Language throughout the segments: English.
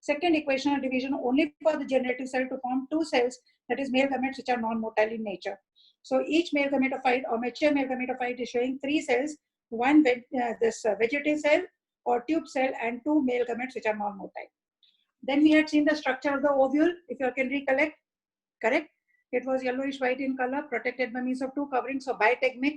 Second equational division only for the generative cell to form two cells, that is male gametes, which are non-motile in nature. So each male gametophyte or mature male gametophyte is showing three cells, one vegetative cell or tube cell and two male gametes which are non-motile. Then we had seen the structure of the ovule, if you can recollect, correct? It was yellowish white in color, protected by means of two coverings, so bitegmic.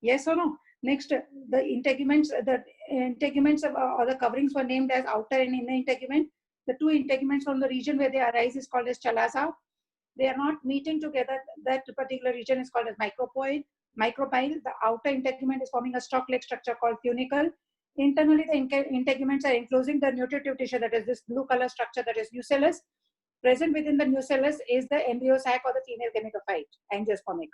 Yes or no? Next, the integuments or the coverings were named as outer and inner integument. The two integuments from the region where they arise is called as chalaza. They are not meeting together. That particular region is called as micropyle. The outer integument is forming a stalk-like structure called funicle. Internally, the integuments are enclosing the nutritive tissue, that is this blue color structure, that is nucellus. Present within the nucellus is the embryo sac or the female gametophyte, angiospermic.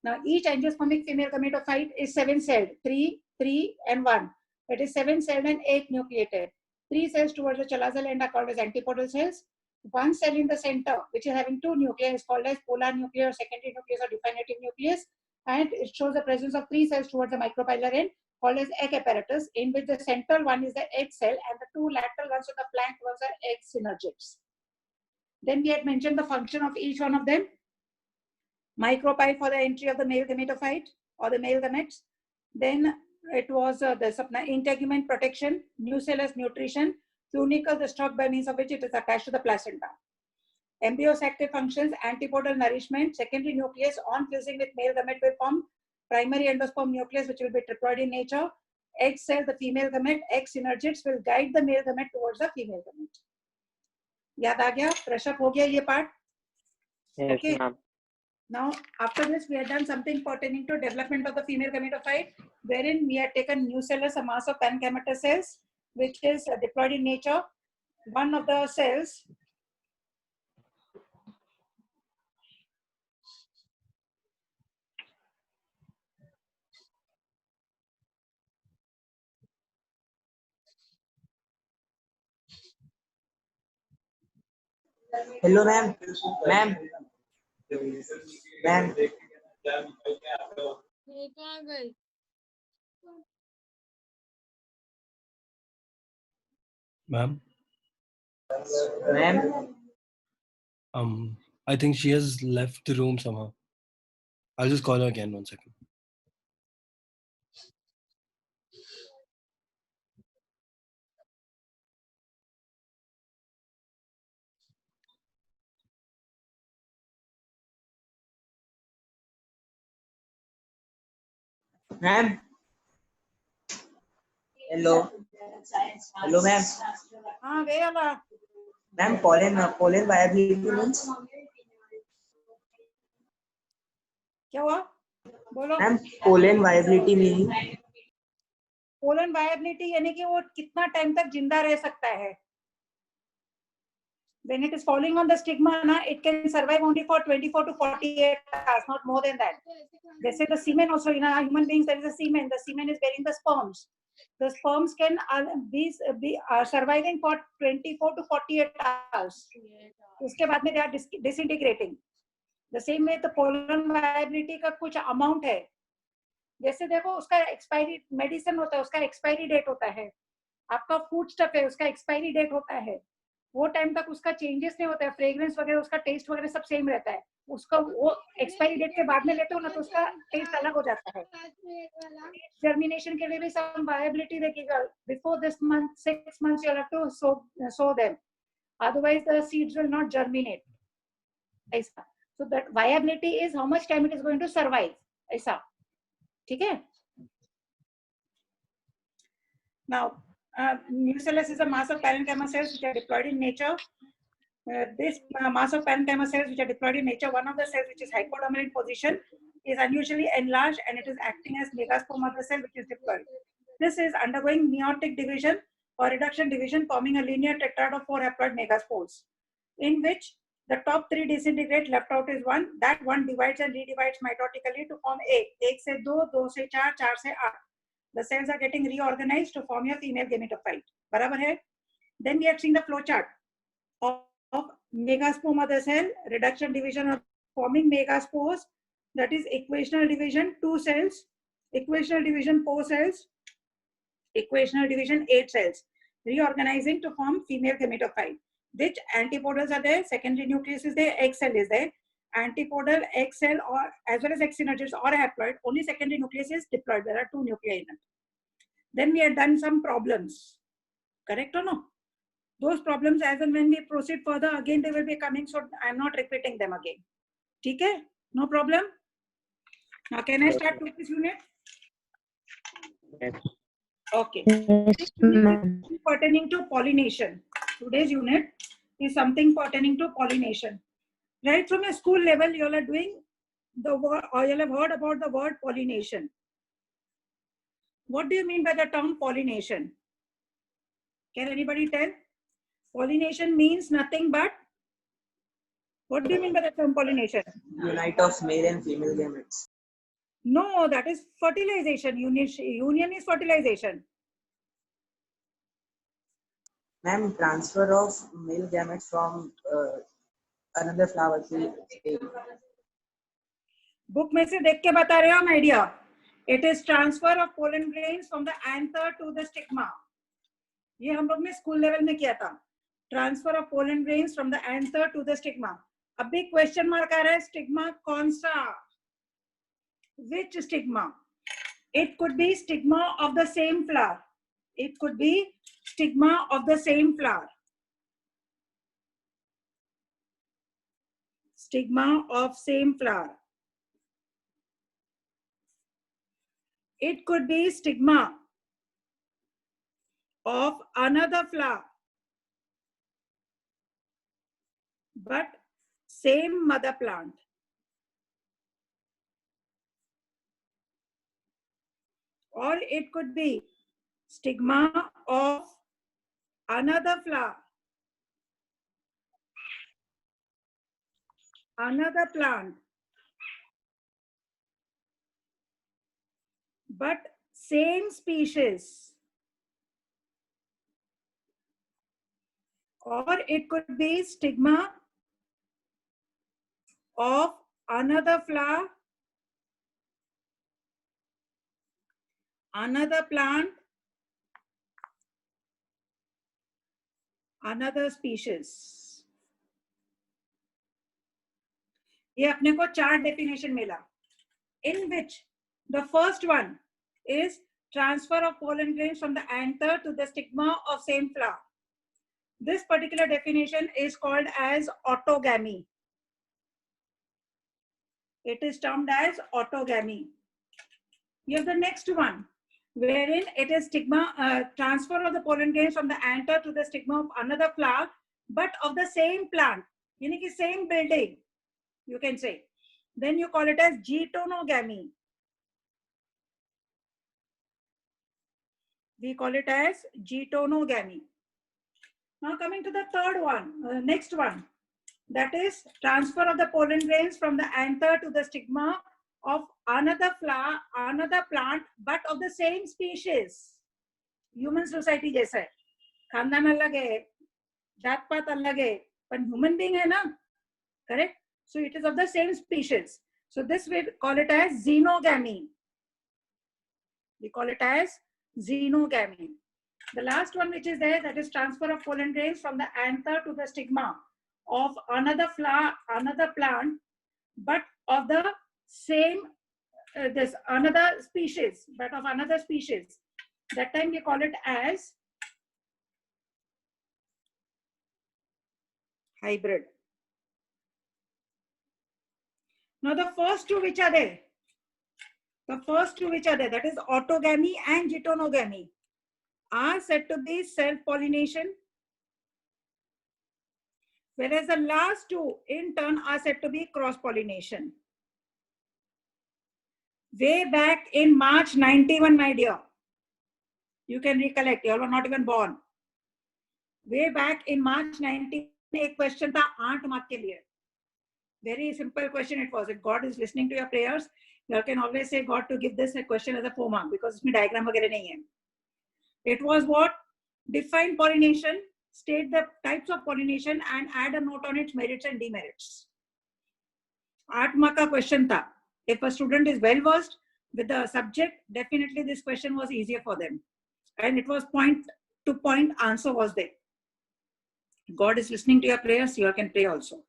Now, each angiospermic female gametophyte is 7-celled, 3, 3, and 1. It is 7-celled and 8 nucleated. 3 cells towards the chalazal end are called as antipodal cells. 1 cell in the center, which is having 2 nuclei, is called as polar nucleus, secondary nucleus, or definitive nucleus. And it shows the presence of 3 cells towards the micropylar end, called as egg apparatus, in which the central one is the egg cell and the 2 lateral ones on the flank ones are egg synergids. Then we had mentioned the function of each one of them. Micropyle for the entry of the male gametophyte or the male gametes. Then it was the integument protection, nucellus nutrition, funicle, the stalk by means of which it is attached to the placenta. Embryo sac functions, antipodal nourishment, secondary nucleus on fusing with male gamete will form primary endosperm nucleus, which will be triploid in nature. Egg cell, the female gamete, egg synergids will guide the male gamete towards the female gamete. याद आ गया? Brush up हो गया ये part? Yes, okay. ma'am. Now, after this, we have done something pertaining to development of the female gametophyte, wherein we have taken nucellus, a mass of pangametous cells, which is diploid in nature. One of the cells Hello, ma'am. Ma'am. Ma'am. Ma'am. Ma'am. I think she has left the room somehow. I'll just call her again, 1 second. Ma'am. Hello. Hello, ma'am. where are? Ma'am, pollen viability means? क्या हुआ? बोलो. Ma'am, pollen viability meaning? Pollen viability यानी कि वो कितना time तक जिंदा रह सकता है. When it is falling on the stigma, it can survive only for 24 to 48 hours, not more than that. They say the semen also, in human beings there is a semen. The semen is bearing the sperms. The sperms can be surviving for 24 to 48 hours. उसके बाद में they are disintegrating. The same way the pollen viability का कुछ amount है. जैसे देखो उसका expiry medicine होता है, उसका expiry date होता है. आपका food stuff है, उसका expiry date होता है. वो टाइम तक उसका चेंजेस नहीं होता है, फ्रेग्रेंस वगैरह, उसका टेस्ट वगैरह सब सेम रहता है. उसका वो एक्सपायरी डेट के बाद में लेते हो ना तो उसका टेस्ट अलग हो जाता है. जर्मिनेशन के लिए भी सम वायबिलिटी देखिएगा. Before this month 6 months you have to sow them, otherwise the seeds will not germinate. ऐसा. So that viability is how much time it is going to survive. ऐसा. ठीक है? Now nucellus is a mass of parenchyma cells which are diploid in nature. This mass of parenchyma cells which are diploid in nature, one of the cells which is hypodermal in position is unusually enlarged and it is acting as megaspore of the cell which is diploid. This is undergoing meiotic division or reduction division, forming a linear tetrad of 4 haploid megaspores, in which the top 3 disintegrate, left out is 1. That one divides and redivides mitotically to form egg. Egg से 2, 2 से 4, 4 से 8. The cells are getting reorganized to form your female gametophyte. बराबर है? Then we have seen the flow chart of megaspore mother cell, reduction division of forming megaspores, that is equational division 2 cells, equational division 4 cells, equational division 8 cells. reorganizing to form female gametophyte. Which antipodals are there? Secondary nucleus is there, egg cell is there. Antipodal, egg cell, or as well as X synergids or haploid, only secondary nucleus is diploid. There are 2 nuclei in it. Then we had done some problems. Correct or no? Those problems, as and when we proceed further, again they will be coming, so I'm not repeating them again. Okay? No problem? Now can I start with this unit? Yes. Okay. Yes, This unit is pertaining to pollination. Today's unit is something pertaining to pollination. Right from a school level, you all are doing the word, or you all have heard about the word pollination. What do you mean by the term pollination? Can anybody tell? Pollination means nothing but, what do you mean by the term pollination? Unite of male and female gametes. No, that is fertilization. Union is fertilization. Ma'am, transfer of male gametes from another flower to female. Book में से देख के बता रहे हो हम idea. It is transfer of pollen grains from the anther to the stigma. ये हम लोग ने स्कूल लेवल में किया था. Transfer of pollen grains from the anther to the stigma. अभी क्वेश्चन मार्क आ रहा है, स्टिग्मा कौन सा? Which stigma? It could be stigma of the same flower. It could be stigma of the same flower. Stigma of same flower. It could be stigma of another flower, but same mother plant. Or it could be stigma of another flower, another plant, but same species. Or it could be stigma of another flower, another plant, another species. ये अपने को 4 definition मिला, in which the first one is transfer of pollen grains from the anther to the stigma of same flower. This particular definition is called as autogamy. It is termed as autogamy. You have the next one, wherein it is stigma, transfer of the pollen grains from the anther to the stigma of another flower, but of the same plant, यानी कि same building, you can say. Then you call it as getonogamy. We call it as getonogamy. Now coming to the third one, next one, that is transfer of the pollen grains from the anther to the stigma of another flower, another plant, but of the same species. Human society जैसा है, खानदान अलग है, जात पात अलग है, पर human being है ना, correct? So it is of the same species. So this we call it as xenogamy. We call it as xenogamy. The last one which is there, that is transfer of pollen grains from the anther to the stigma of another flower, another plant, but of the same, this another species, but of another species. That time we call it as hybrid. Now the first two which are there, that is autogamy and getonogamy, are said to be self-pollination, whereas the last two in turn are said to be cross-pollination. Way back in March 91, my dear, you can recollect, you all were not even born. Way back in March 91, एक question था 8 mark के लिए. Very simple question it was. If God is listening to your prayers, you can always say God to give this a question as a 4 mark, because इसमें diagram वगैरह नहीं है. It was what? Define pollination, state the types of pollination, and add a note on its merits and demerits. 8 mark का question था. If a student is well versed with the subject, definitely this question was easier for them. And it was point point answer was there. God is listening to your prayers, you can pray also.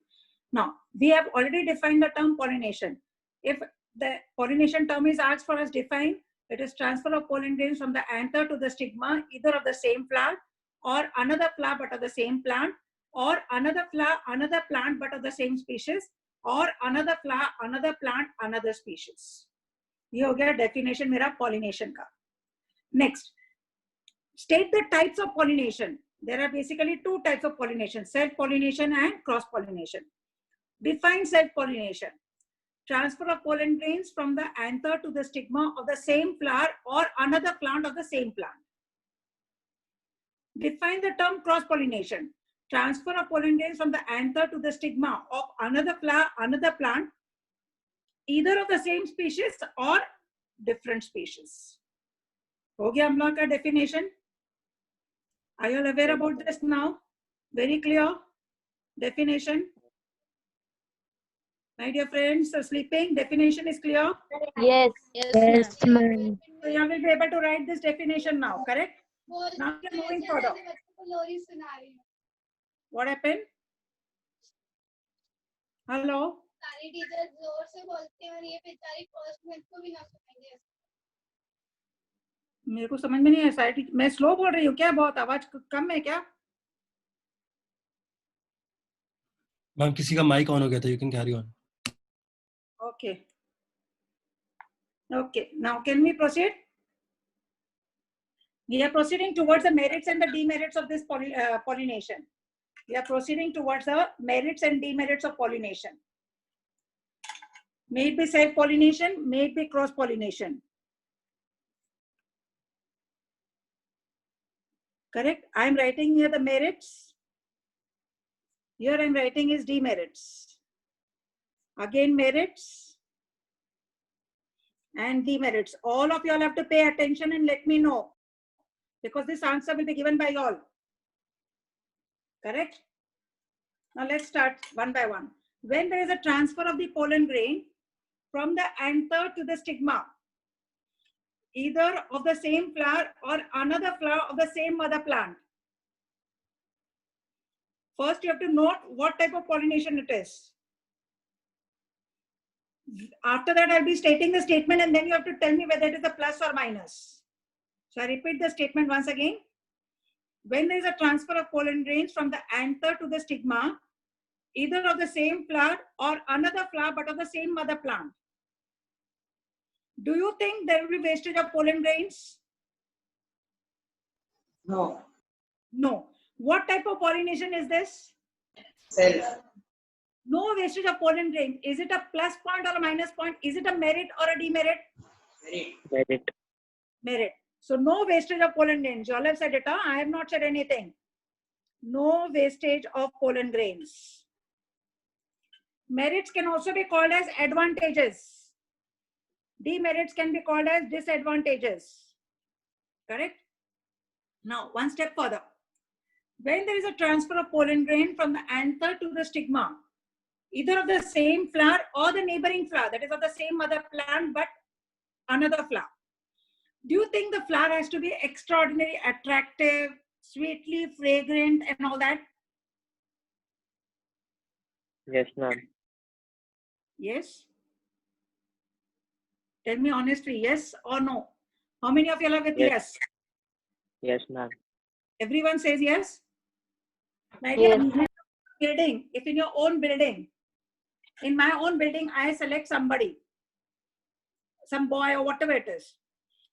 Now, we have already defined the term pollination. If the pollination term is asked for us defined, it is transfer of pollen grains from the anther to the stigma, either of the same flower or another flower but of the same plant, or another flower, another plant but of the same species, or another flower, another plant, another species. ये हो गया definition मेरा pollination का. Next, state the types of pollination. There are basically two types of pollination, self-pollination and cross-pollination. Define self-pollination. Transfer of pollen grains from the anther to the stigma of the same flower or another plant of the same plant. Define the term cross-pollination. Transfer of pollen grains from the anther to the stigma of another flower, another plant, either of the same species or different species. हो गया हम लोग का definition. Are you all aware about this now? Very clear definition. My dear friends, are sleeping. Definition is clear. Yes. Yes, ma'am. So you will be able to write this definition now, correct? Now we are moving further. What happened? Hello? सारी teacher जोर से बोलते हैं और ये बेचारी first में को भी ना सुनेंगे. मेरे को समझ में नहीं है सारी. मैं स्लो बोल रही हूँ क्या? बहुत आवाज कम है क्या? मैम किसी का माइक ऑन हो गया था. You can carry on. Okay. Okay. Now can we proceed? We are proceeding towards the merits and the demerits of this pollination. We are proceeding towards the merits and demerits of pollination. May it be self-pollination, may it be cross-pollination. Correct? I am writing here the merits. Here I am writing is demerits. Again merits and demerits. All of you all have to pay attention and let me know, because this answer will be given by all. Correct? Now let's start one by one. When there is a transfer of the pollen grain from the anther to the stigma, either of the same flower or another flower of the same mother plant. First, you have to note what type of pollination it is. After that, I'll be stating the statement and then you have to tell me whether it is a plus or minus. So I repeat the statement once again. When there is a transfer of pollen grains from the anther to the stigma, either of the same flower or another flower but of the same mother plant, do you think there will be wastage of pollen grains? No. No. What type of pollination is this? Self. No wastage of pollen grain. Is it a plus point or a minus point? Is it a merit or a demerit? Merit. Merit. So no wastage of pollen grains. You all have said it, huh? I have not said anything. No wastage of pollen grains. Merits can also be called as advantages. Demerits can be called as disadvantages. Correct? Now, one step further. When there is a transfer of pollen grain from the anther to the stigma, either of the same flower or the neighboring flower, that is of the same mother plant but another flower, do you think the flower has to be extraordinarily attractive, sweetly fragrant and all that? Yes, ma'am. Yes? Tell me honestly, yes or no? How many of you are with yes? Yes, ma'am. Everyone says yes? My Yes. dear, building, if in your own building, in my own building, I select somebody, some boy or whatever it is.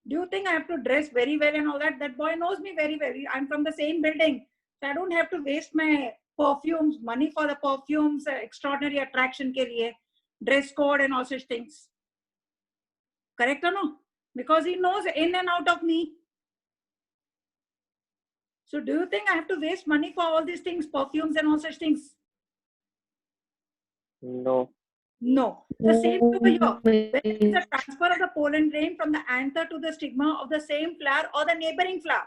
Do you think I have to dress very well and all that? That boy knows me very well. I'm from the same building. So I don't have to waste my perfumes, money for the perfumes, extraordinary attraction ke liye, dress code and all such things. Correct or no? Because he knows in and out of me. So do you think I have to waste money for all these things, perfumes and all such things? No. No. The same over here. When there is a transfer of the pollen grain from the anther to the stigma of the same flower or the neighboring flower,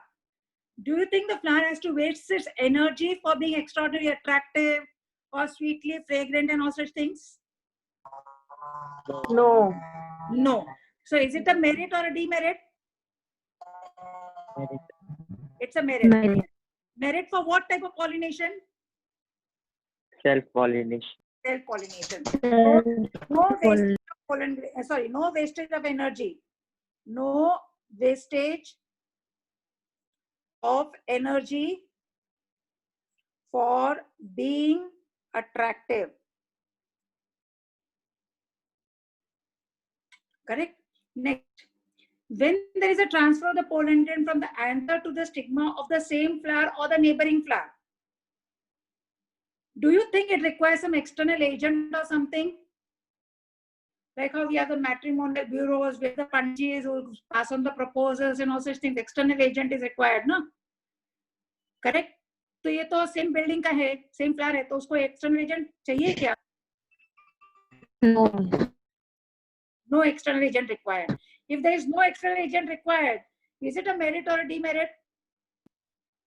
do you think the flower has to waste its energy for being extraordinarily attractive or sweetly fragrant and all such things? No. No. So is it a merit or a demerit? Merit. It's a merit. Merit. Merit for what type of pollination? Self-pollination. Self-pollination. Self-pollination. No wastage of energy. No wastage of energy for being attractive. Correct? Next. When there is a transfer of the pollen grain from the anther to the stigma of the same flower or the neighboring flower, do you think it requires some external agent or something? Like how we have the matrimonial bureaus where the panchis who pass on the proposals and all such things, external agent is required, no? Correct? तो ये तो same building का है, same flower है, तो उसको external agent चाहिए क्या? No. No external agent required. If there is no external agent required, is it a merit or a demerit?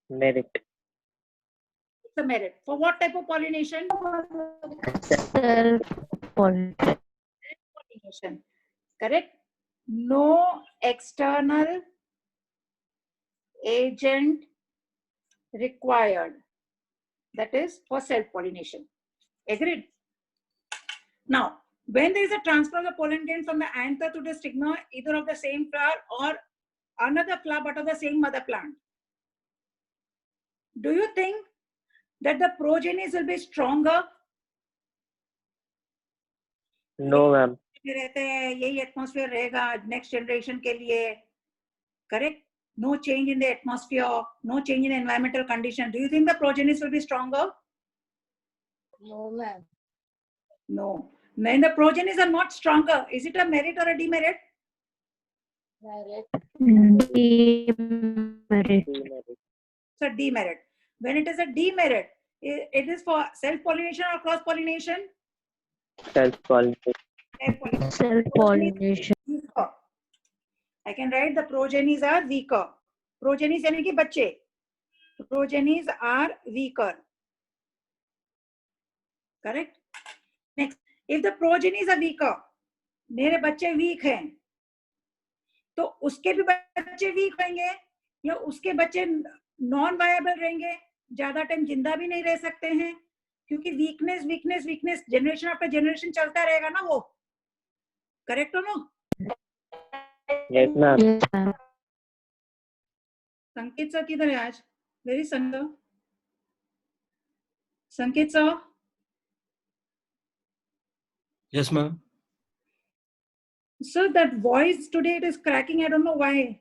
Merit. It's a merit. For what type of pollination? Self-pollination. Correct? No external agent required. That is for self-pollination. Agreed? Now, when there is a transfer of the pollen grain from the anther to the stigma, either of the same flower or another flower but of the same mother plant, do you think that the progenies will be stronger? No, ma'am. रहते हैं, यही atmosphere रहेगा next generation के लिए. Correct? No change in the atmosphere, no change in the environmental condition. Do you think the progenies will be stronger? No, ma'am. No. When the progenies are not stronger, is it a merit or a demerit? Merit. Demerit. It's a demerit. When it is a demerit, it is for self-pollination or cross-pollination? Self-pollination. Self-pollination. Self-pollination. I can write the progenies are weaker. Progenies यानी कि बच्चे. Progenies are weaker. Correct? Next, if the progenies are weaker, मेरे बच्चे weak हैं, तो उसके भी बच्चे weak होंगे या उसके बच्चे नॉन वायबल रहेंगे, ज्यादा टाइम जिंदा भी नहीं रह सकते हैं, क्योंकि weakness weakness weakness generation after generation चलता रहेगा ना वो. करेक्ट हो no? Yes, ma'am. Yes, ma'am. संकेत सर किधर है आज? वेरी संकेत. संकेत sir. Yes, ma'am. So that voice today it is cracking. I don't know why.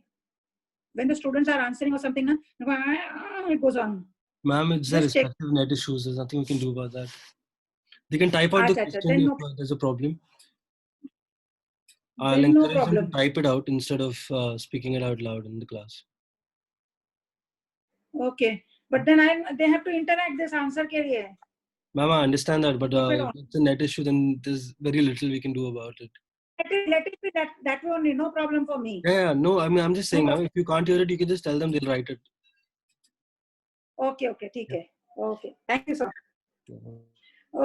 When the students are answering or something, it goes on. Ma'am, it's their Just check. respective net issues. There's nothing we can do about that. They can type out the Acha, question then if no, there's a problem. I'll then no encourage them problem. to type it out instead of speaking it out loud in the class. Okay, but then they have to interact this answer के लिए. Ma'am, I understand that, but Keep it on. if it's a net issue, then there's very little we can do about it. Let it be that way only. No problem for me. Yeah, no, I mean, I'm just saying, No ma'am, if you can't hear it, you can just tell them, they'll write it. Okay, ठीक है. Okay, thank you, sir. Yeah.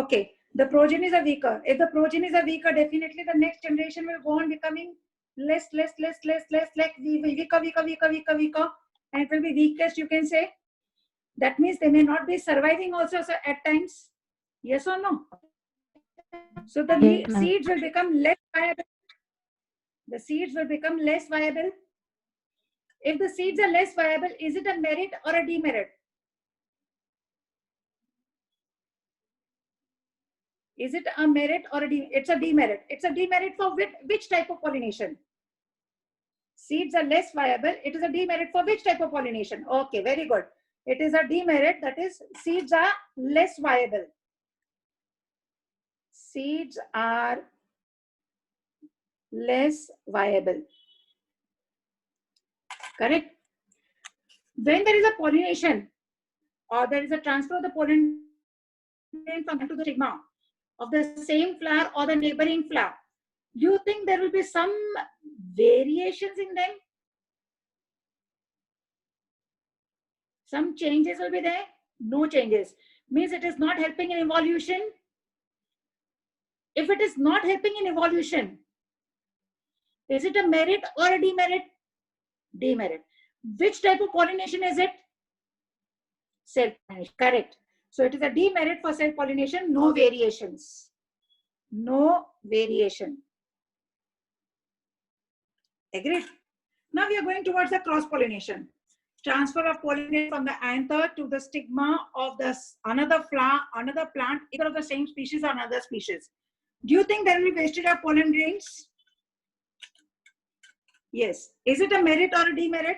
Okay, the progenies are weaker. If the progenies are weaker, definitely the next generation will go on becoming less, like weaker, and it will be weakest, you can say. That means they may not be surviving also at times. Yes or no? So the seeds will become less viable. The seeds will become less viable. If the seeds are less viable, is it a merit or a demerit? Is it a merit or a demerit? It's a demerit. It's a demerit for which type of pollination? Seeds are less viable. It is a demerit for which type of pollination? Okay, very good. It is a demerit, that is, seeds are less viable. Seeds are less viable. Correct? When there is a pollination or there is a transfer of the pollen from to the stigma of the same flower or the neighboring flower, do you think there will be some variations in them? Some changes will be there? No changes. Means it is not helping in evolution. If it is not helping in evolution, is it a merit or a demerit? Demerit. Which type of pollination is it? self-pollination. Correct. So it is a demerit for self-pollination, no variations. No variation. Agreed? Now we are going towards the cross-pollination. Transfer of pollen from the anther to the stigma of the another flower, another plant, either of the same species or another species. Do you think there will be wastage of pollen grains? Yes. Is it a merit or a demerit?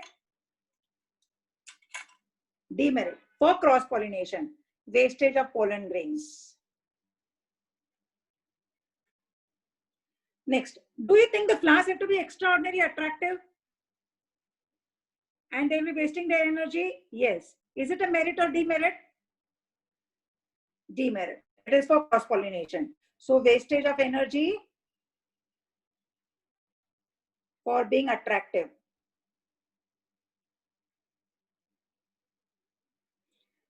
Demerit for cross-pollination. Wastage of pollen grains. Next, do you think the flowers have to be extraordinarily attractive? And they will be wasting their energy? Yes. Is it a merit or demerit? Demerit. It is for cross-pollination. So wastage of energy for being attractive.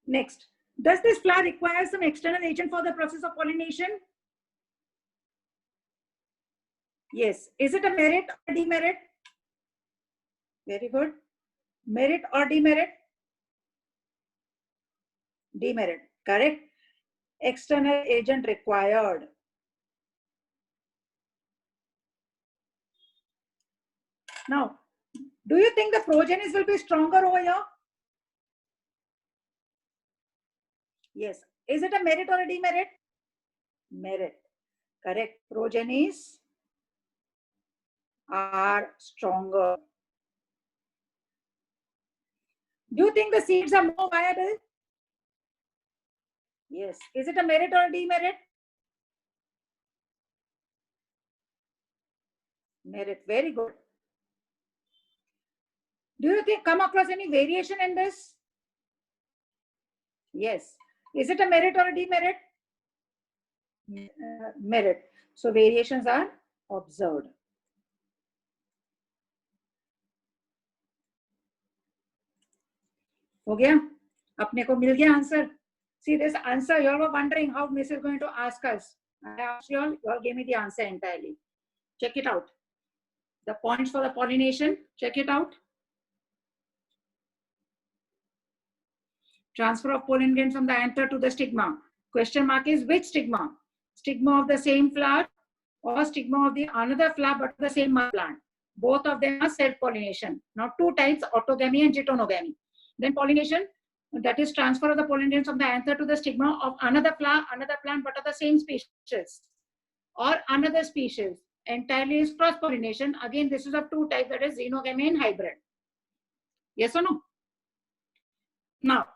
Next, does this flower require some external agent for the process of pollination? Yes. Is it a merit or demerit? Very good. Merit or demerit? Demerit. Correct. External agent required. Now, do you think the progenies will be stronger over here? Yes. Is it a merit or a demerit? Merit. Correct. Progenies are stronger. Do you think the seeds are more viable? Yes. Is it a merit or a demerit? Merit. Very good. Do you think come across any variation in this? Yes. Is it a merit or a demerit? Merit. So variations are observed. हो गया? अपने को मिल गया answer? See this answer, you all were wondering how Miss is going to ask us. I asked you all gave me the answer entirely. Check it out. The points for the pollination, check it out. Transfer of pollen grains from the anther to the stigma. Question mark is which stigma? Stigma of the same flower or stigma of the another flower but the same plant. Both of them are self-pollination. Now two types, autogamy and geitonogamy. Then pollination, that is transfer of the pollen grains from the anther to the stigma of another flower, another plant but of the same species or another species. Entirely is cross-pollination. Again, this is of two types, that is xenogamy and hybrid. Yes or no? Now,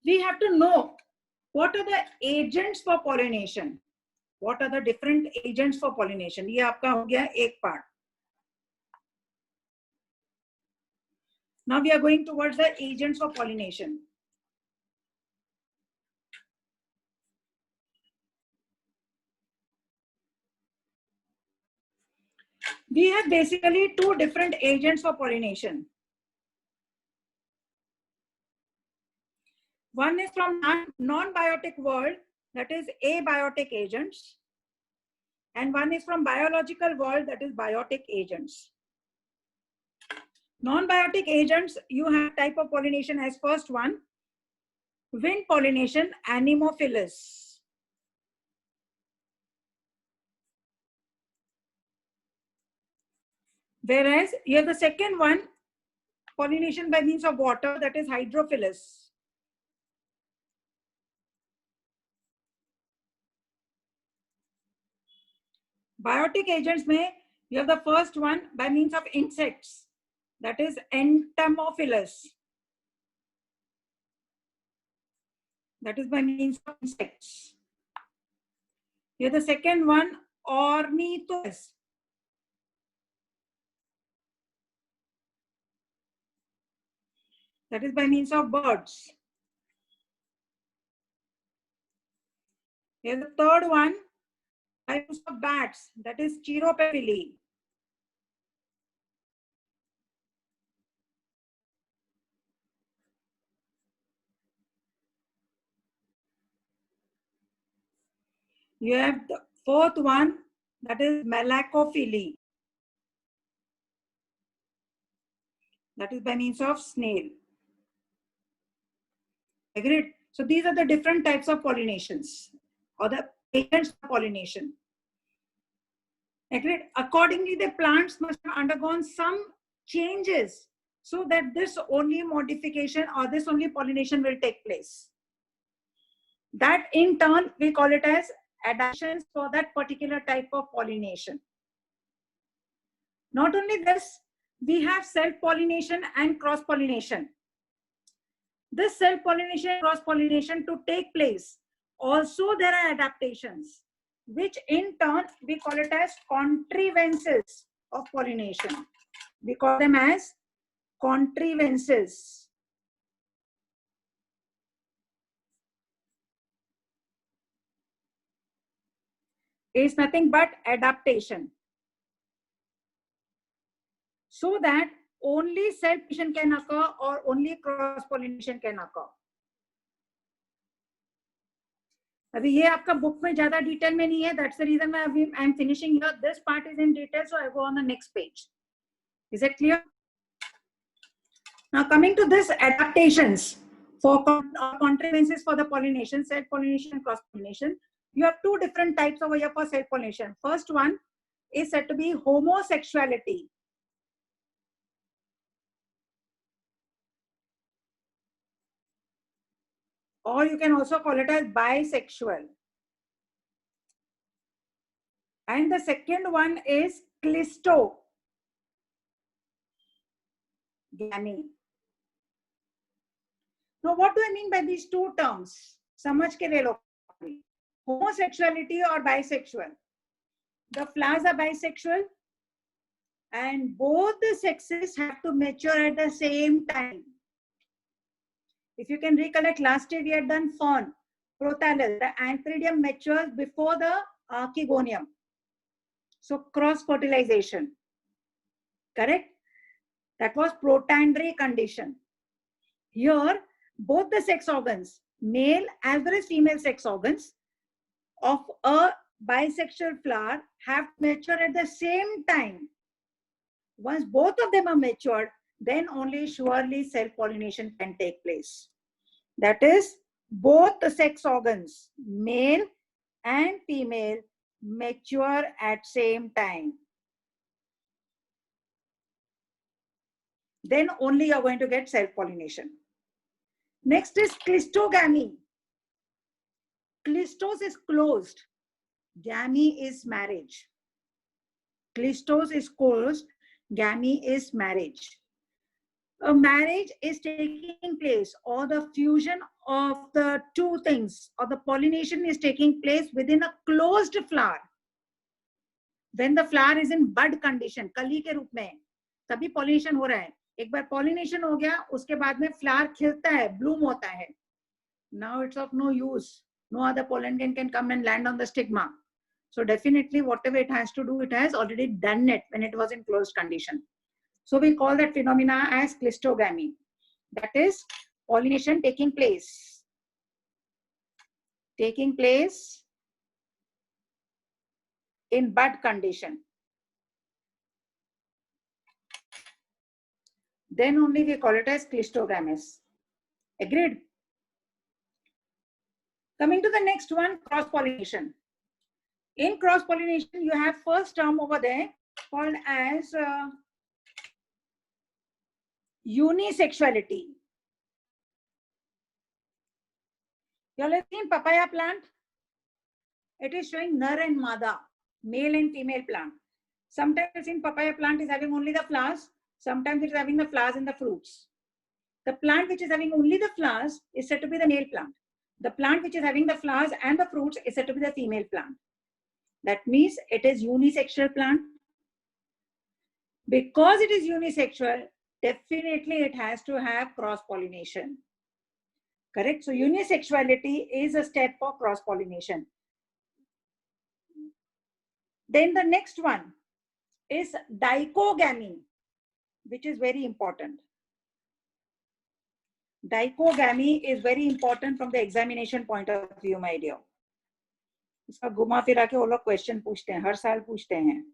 we have to know what are the agents for pollination. What are the different agents for pollination? ये आपका हो गया एक part. Now we are going towards the agents for pollination. We have basically two different agents for pollination. One is from non-biotic world, that is abiotic agents. And one is from biological world, that is biotic agents. Non-biotic agents, you have type of pollination as first one, wind pollination, anemophilus. Whereas you have the second one, pollination by means of water, that is hydrophilus. Biotic agents may, you have the first one by means of insects, that is entomophilus. That is by means of insects. You have the second one, ornithopus. That is by means of birds. You have the third one, by means of bats, that is Chiropepili. You have the fourth one, that is Malacophili. That is by means of snail. Agreed? So these are the different types of pollinations or the agents of pollination. Agreed? Accordingly, the plants must have undergone some changes so that this only modification or this only pollination will take place. That in turn, we call it as adaptations for that particular type of pollination. Not only this, we have self-pollination and cross-pollination. This self-pollination and cross-pollination to take place, also there are adaptations, which in turn we call it as contrivances of pollination. We call them as contrivances. Is nothing but adaptation. So that only self-pollination can occur or only cross-pollination can occur. अभी ये आपका book में ज्यादा detail में नहीं है. That's the reason why I am finishing here. This part is in detail, so I go on the next page. Is it clear? Now coming to this adaptations for contrivances for the pollination, self-pollination and cross-pollination. You have two different types over here for self-pollination. First one is said to be homosexuality. Or you can also call it as bisexual. And the second one is clistogamy. Now, what do I mean by these two terms? समझ के ले लो. Homosexuality or bisexual. The flowers are bisexual and both the sexes have to mature at the same time. If you can recollect, last year we had done fern, prothallus. The antheridium matures before the archegonium. So cross-fertilization. Correct? That was protandry condition. Here, both the sex organs, male as well as female sex organs of a bisexual flower have matured at the same time. Once both of them are matured, then only surely self-pollination can take place. That is, both the sex organs, male and female, mature at same time. Then only you are going to get self-pollination. Next is clistogamy. Clistos is closed. Gamy is marriage. Clistos is closed. Gamy is marriage. A marriage is taking place, or the fusion of the two things, or the pollination is taking place within a closed flower. When the flower is in bud condition, कली के रूप में, तभी pollination हो रहा है. एक बार pollination हो गया, उसके बाद में flower खिलता है, bloom होता है. Now it's of no use. No other pollen can come and land on the stigma. So definitely whatever it has to do, it has already done it when it was in closed condition. So we call that phenomena as clistogamy. That is pollination taking place. Taking place in bud condition. Then only we call it as clistogamous. Agreed? Coming to the next one, cross-pollination. In cross-pollination, you have first term over there called as unisexuality. You all have seen papaya plant? It is showing nar and mada, male and female plant. Sometimes in papaya plant is having only the flowers. Sometimes it is having the flowers and the fruits. The plant which is having only the flowers is said to be the male plant. The plant which is having the flowers and the fruits is said to be the female plant. That means it is unisexual plant. Because it is unisexual, definitely it has to have cross-pollination. Correct? So unisexuality is a step for cross-pollination. Then the next one is dichogamy, which is very important. Dichogamy is very important from the examination point of view, my dear. इसका घुमा फिरा के वो लोग question पूछते हैं, हर साल पूछते हैं.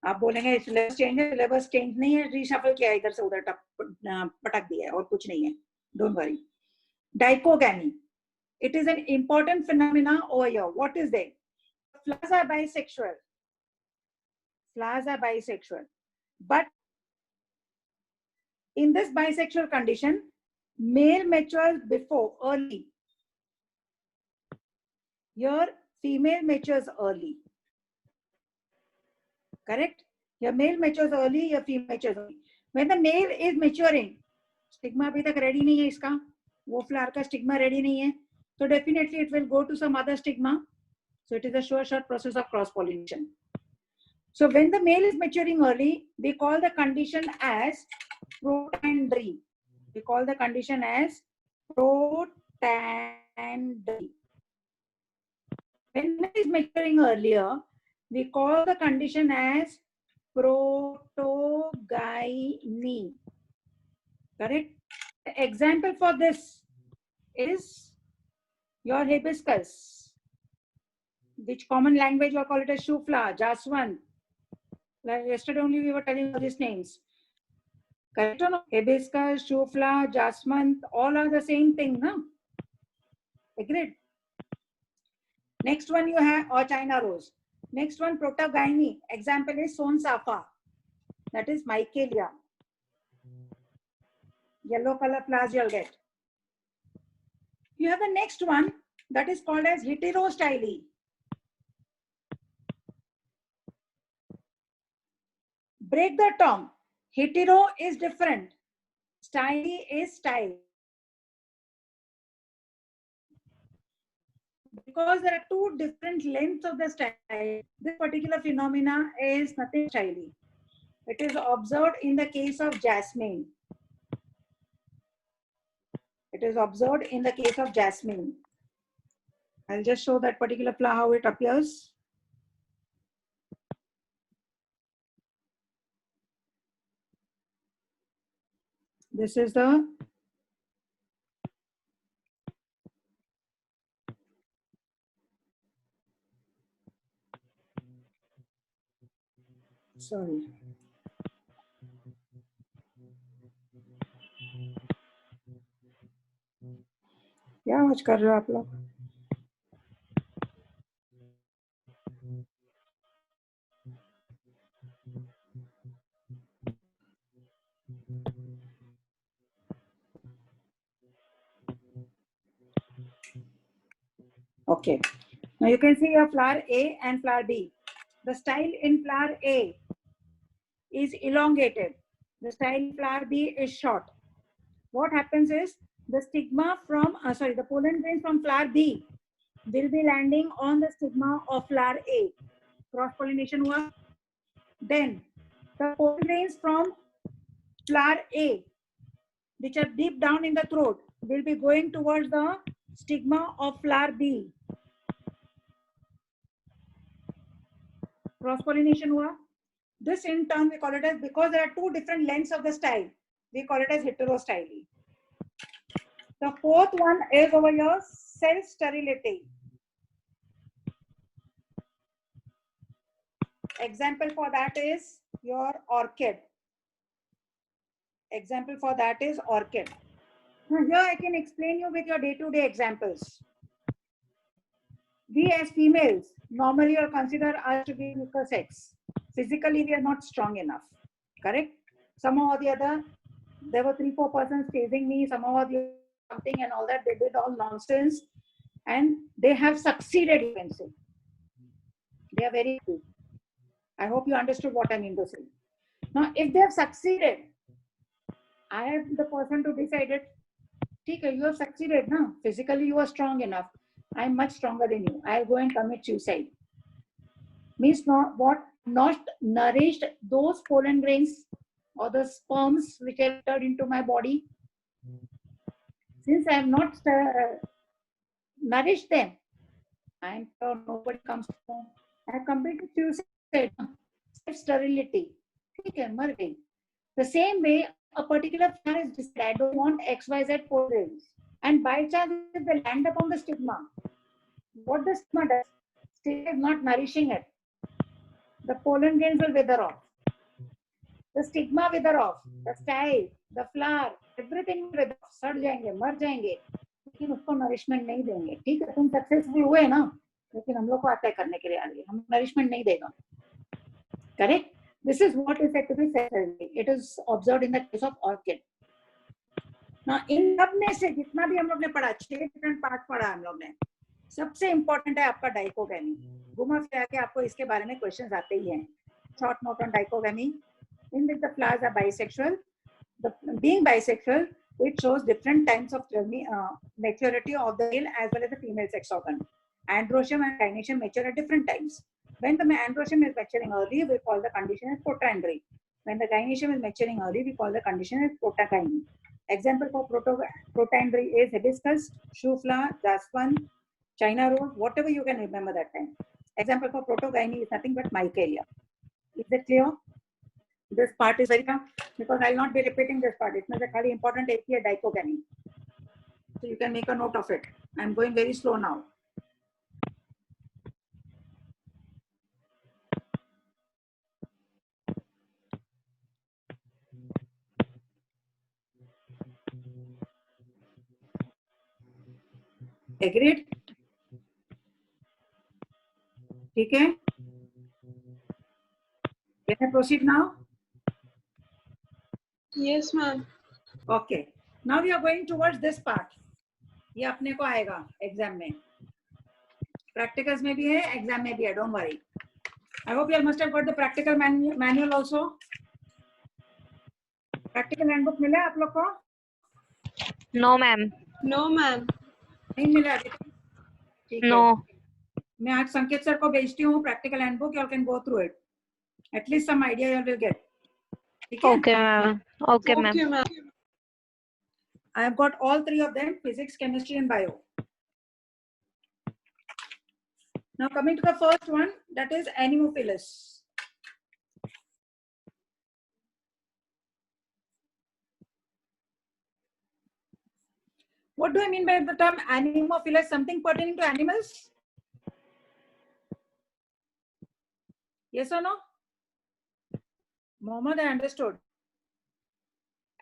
आप बोलेंगे सिलेबस चेंज है, सिलेबस चेंज नहीं है, रीशफल किया इधर से उधर पटक दिया है और कुछ नहीं है. Don't worry. Dichogamy. It is an important phenomenon over here. What is there? Flowers are bisexual. Flowers are bisexual. But in this bisexual condition, male matures before, early. Here, female matures early. Correct? Your male matures early, your female matures early. When the male is maturing, stigma abhi tak ready nahi hai iska. वो flower का stigma ready nahi hai. So definitely it will go to some other stigma. So it is a sure shot process of cross pollination. So when the male is maturing early, we call the condition as protandry. We call the condition as protandry. When it is maturing earlier, we call the condition as protogyny. Correct? The example for this is your hibiscus, which common language we call it as shoe flower, jasmine. Like yesterday only we were telling all these names. Correct or no? Hibiscus, shoe flower, jasmine, all are the same thing, no? Agreed? Next one you have, or China rose. Next one, protogyny. Example is Sonsafa. That is Michaelia. Yellow color flowers you'll get. You have the next one that is called as heterostyle. Break the term. Hetero is different. Style is style. Because there are two different lengths of the style, this particular phenomena is nothing styly. It is observed in the case of jasmine. It is observed in the case of jasmine. I'll just show that particular flower how it appears. This is the sorry. क्या आज कर रहे हो आप लोग? Okay. Now you can see your flower A and flower B. The style in flower A is elongated. The style in flower B is short. What happens is the stigma from, the pollen grains from flower B will be landing on the stigma of flower A. Cross pollination hua. Then the pollen grains from flower A, which are deep down in the throat, will be going towards the stigma of flower B. Cross pollination hua. This in turn we call it as, because there are two different lengths of the style, we call it as heterostyle. The fourth one is over here, self-sterility. Example for that is your orchid. Example for that is orchid. Now here I can explain you with your day-to-day examples. We as females normally are considered us to be weaker sex. Physically we are not strong enough. Correct? Somehow or the other, there were 3-4 persons chasing me, somehow or the other, something and all that. They did all nonsense and they have succeeded, you can say. They are very good. I hope you understood what I mean to say. Now, if they have succeeded, I am the person to decide it. Okay, you have succeeded now. Physically, you are strong enough. I am much stronger than you. I'll go and commit suicide. Means not what? Not nourished those pollen grains or the sperms which have entered into my body. Since I have not nourished them, I am sure nobody comes home. I have committed suicide. Sterility. Okay, mar gayi. The same way, a particular flower is decided, I don't want XYZ pollen grains. And by chance, if they land upon the stigma, what the stigma does? Stigma is not nourishing it. The pollen grains will wither off. The stigma wither off. The style, the flower, everything will wither off. Sad jayenge, mar jayenge. लेकिन उसको nourishment नहीं देंगे। ठीक है, तुम successful हुए ना, लेकिन हम लोग को आता है करने के लिए आगे, हम नरिशमेंट नहीं देगा। Correct, this is what is said to be self healthy. It is observed in the case of orchid. ना इन सब में से जितना भी हम लोग ने पढ़ा, 6 डिफरेंट पार्ट पढ़ा हम लोग ने, सबसे इंपॉर्टेंट है आपका डाइकोगेमी। घुमा फिरा के आपको इसके बारे में क्वेश्चंस आते ही हैं। Short note on dichogamy. In which the flowers are bisexual. Being bisexual, it shows different times of maturity of the male as well as the female sex organ. Androecium and gynoecium mature at different times. When the androecium is maturing early, we call the condition as protandry. When the gynoecium is maturing early, we call the condition as protogyny. Example for protandry is hibiscus, shoe flower, jasmine, China rose, whatever you can remember that time. Example for protogyny is nothing but micaria. Is it clear? This part is very tough because I'll not be repeating this part. It's not very important here, dichogamy. So you can make a note of it. I'm going very slow now. Agreed? ठीक है? Can I proceed now? Yes, ma'am. Okay. Now we are going towards this part. ये अपने को आएगा exam में, practicals में भी है, एग्जाम में भी है, don't worry. I hope you must have got the practical manual also. Practical handbook मिला आप लोग को? No, ma'am. No, ma'am. नहीं मिला अभी तक? ठीक है. No. मैं आज संकेत सर को भेजती हूँ practical handbook. You can go through it. At least some idea you will get. ठीक है? Okay, ma'am. Okay, ma'am. Okay, ma'am. I have got all 3 of them: physics, chemistry, and bio. Now coming to the first one, that is Anemophilus. What do I mean by the term Anemophilus? Something pertaining to animals? Yes or no? Mohammed, I understood.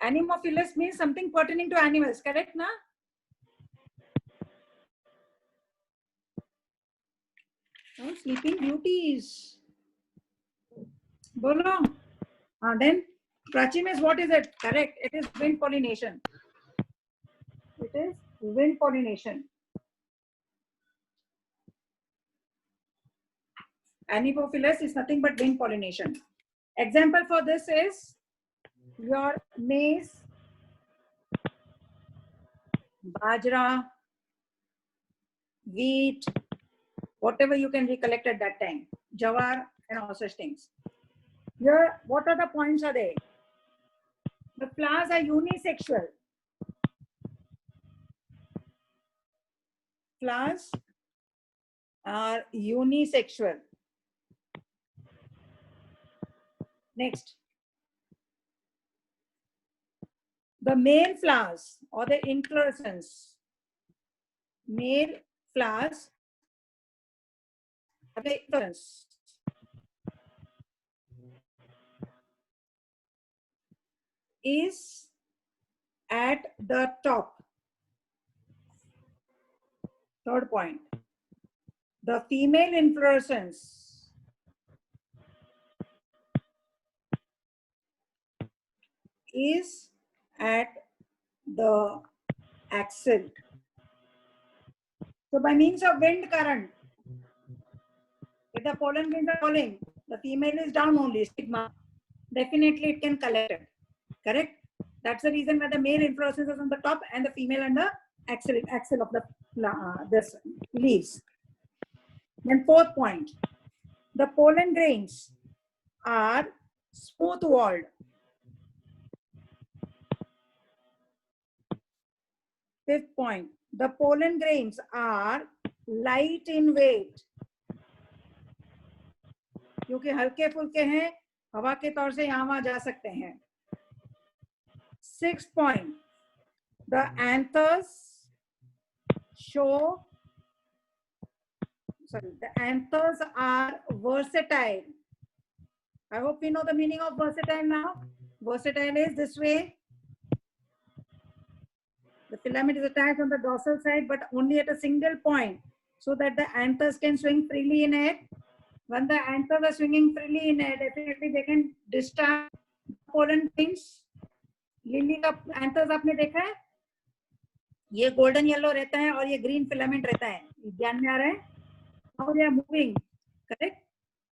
Anemophilus means something pertaining to animals, correct, na? Oh, sleeping beauties. Bolo. Then Prachi means what is it? Correct. It is wind pollination. It is wind pollination. Anemophilus is nothing but wind pollination. Example for this is your maize, bajra, wheat, whatever you can recollect at that time, jawar and all such things. Here, what are the points are there? The flowers are unisexual. Flowers are unisexual. Next. The male flowers or the inflorescence, male flowers are the inflorescence. Is at the top. Third point. The female inflorescence is at the axil. So by means of wind current, if the pollen grains are falling, the female is down only, stigma. Definitely it can collect it. Correct? That's the reason why the male inflorescence is on the top and the female on the axil of the this leaves. Then fourth point, the pollen grains are smooth walled. Fifth point, the pollen grains are light in weight. क्योंकि हल्के फुल्के हैं, हवा के तौर से यहाँ वहाँ जा सकते हैं. Sixth point, the anthers show, the anthers are versatile. I hope you know the meaning of versatile now. Versatile is this way. The filament is attached on the dorsal side, but only at a single point, so that the anthers can swing freely in air. When the anthers are swinging freely in air, definitely they can discharge pollen grains. Lily का anthers आपने देखा है, ये golden yellow रहता है और ये green filament रहता है, ध्यान में आ रहा है? How they are moving, correct?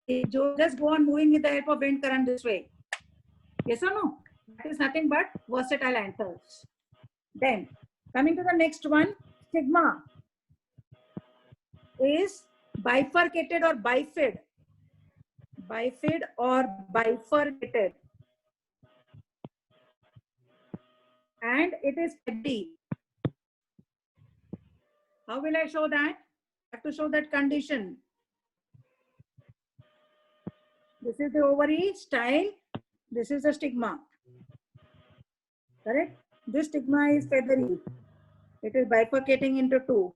They just go on moving with the help of wind current this way. Yes or no? That is nothing but versatile anthers. Then coming to the next one, stigma is bifurcated or bifid. Bifid or bifurcated. And it is feathery. How will I show that? I have to show that condition. This is the ovary style. This is the stigma. Correct? This stigma is feathery. It is bifurcating into two.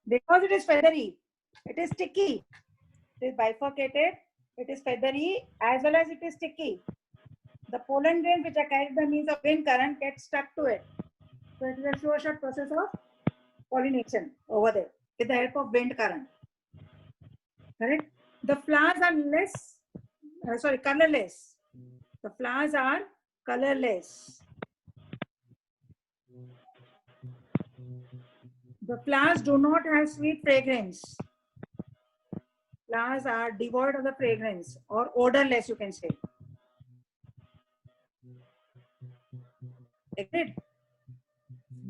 Because it is feathery, it is sticky. It is bifurcated, it is feathery, as well as it is sticky. The pollen grains which are carried by means of wind current get stuck to it. So it is a sure shot process of pollination over there with the help of wind current. Correct? The flowers are colorless. The flowers are colorless. The flowers do not have sweet fragrance. Flowers are devoid of the fragrance or odorless, you can say. Agreed?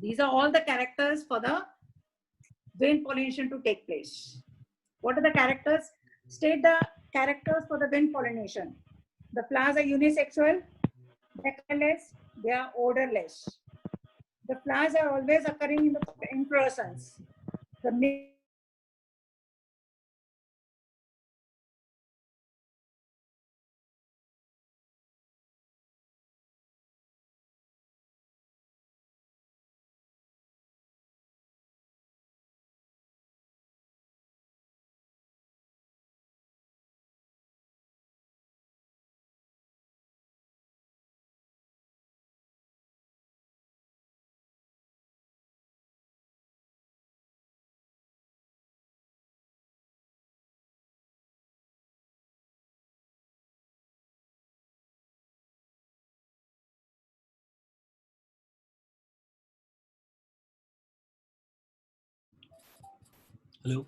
These are all the characters for the wind pollination to take place. What are the characters? State the characters for the wind pollination. The flowers are unisexual, they are colorless, they are odorless. The flowers are always occurring in the inflorescence. The Hello.